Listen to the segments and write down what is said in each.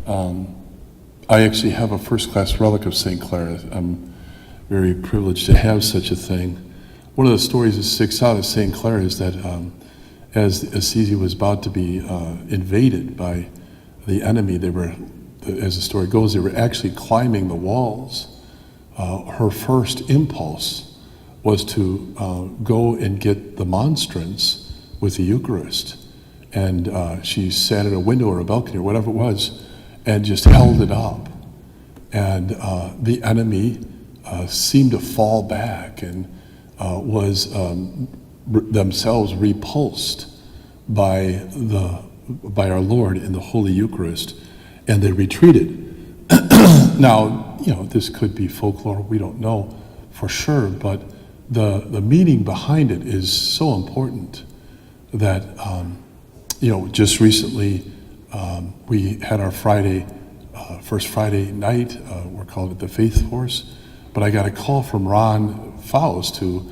I actually have a first-class relic of Saint Clare. I'm very privileged to have such a thing. One of the stories that sticks out of Saint Clare is that as Assisi was about to be invaded by the enemy, they were, as the story goes, they were actually climbing the walls. Her first impulse was to go and get the Monstrance with the Eucharist. And she sat at a window or a balcony or whatever it was and just held it up. And the enemy seemed to fall back and was themselves repulsed by our Lord in the Holy Eucharist, and they retreated. Now, this could be folklore, we don't know for sure, but the meaning behind it is so important that, just recently we had our first Friday night, we're calling it the Faith Force, but I got a call from Ron Faust, who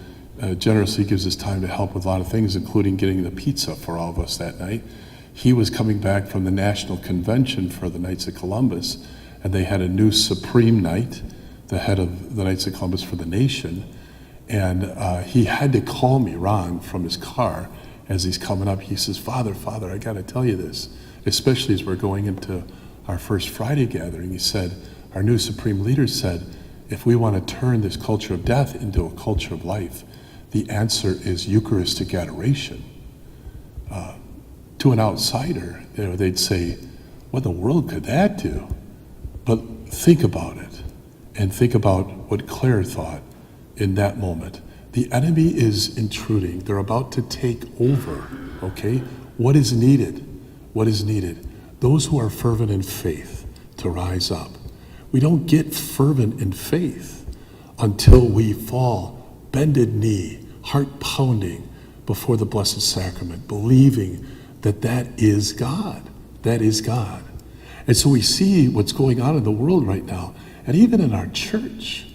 generously gives us time to help with a lot of things, including getting the pizza for all of us that night. He was coming back from the National Convention for the Knights of Columbus, and they had a new Supreme Knight, the head of the Knights of Columbus for the nation, and he had to call me, Ron, from his car as he's coming up. He says, Father, I got to tell you this, especially as we're going into our first Friday gathering. He said, our new Supreme Leader said, if we want to turn this culture of death into a culture of life, the answer is Eucharistic adoration. To an outsider, they'd say, what in the world could that do? But think about it, and think about what Clare thought in that moment. The enemy is intruding. They're about to take over, okay? What is needed? What is needed? Those who are fervent in faith to rise up. We don't get fervent in faith until we fall, bended knee, heart pounding before the Blessed Sacrament, believing that that is God. That is God. And so we see what's going on in the world right now, and even in our church.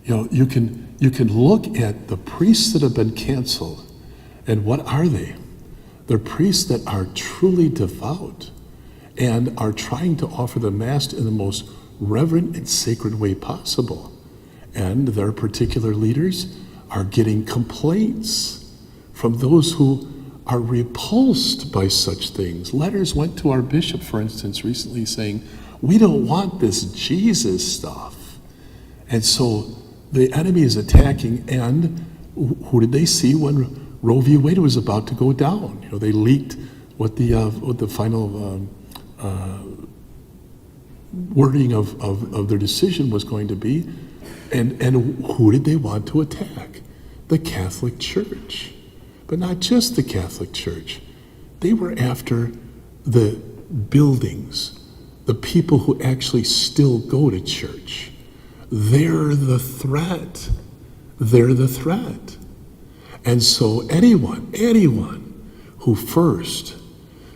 You can look at the priests that have been canceled, and what are they? They're priests that are truly devout and are trying to offer the Mass in the most reverent and sacred way possible. And their particular leaders are getting complaints from those who are repulsed by such things. Letters went to our bishop, for instance, recently saying, we don't want this Jesus stuff. And so the enemy is attacking, and who did they see when Roe v. Wade was about to go down? They leaked what the final wording of their decision was going to be, and who did they want to attack? The Catholic Church. But not just the Catholic Church. They were after the buildings, the people who actually still go to church. They're the threat. They're the threat. And so anyone who first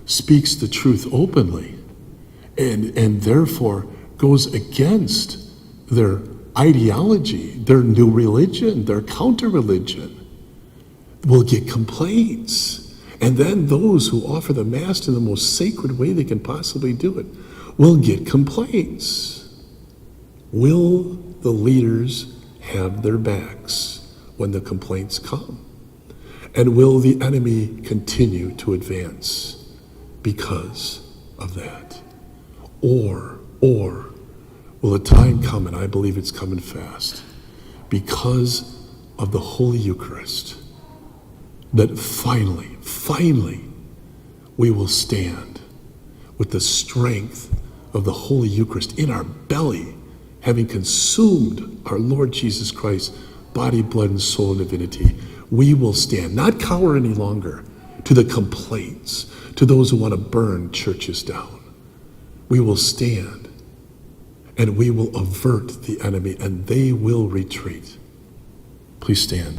speaks the truth openly and therefore goes against their ideology, their new religion, their counter-religion, will get complaints. And then those who offer the Mass in the most sacred way they can possibly do it will get complaints. Will the leaders have their backs when the complaints come? And will the enemy continue to advance because of that? Or will a time come, and I believe it's coming fast, because of the Holy Eucharist, that finally, we will stand with the strength of the Holy Eucharist in our belly, having consumed our Lord Jesus Christ, body, blood, and soul, and divinity. We will stand, not cower any longer to the complaints, to those who want to burn churches down. We will stand, and we will avert the enemy, and they will retreat. Please stand.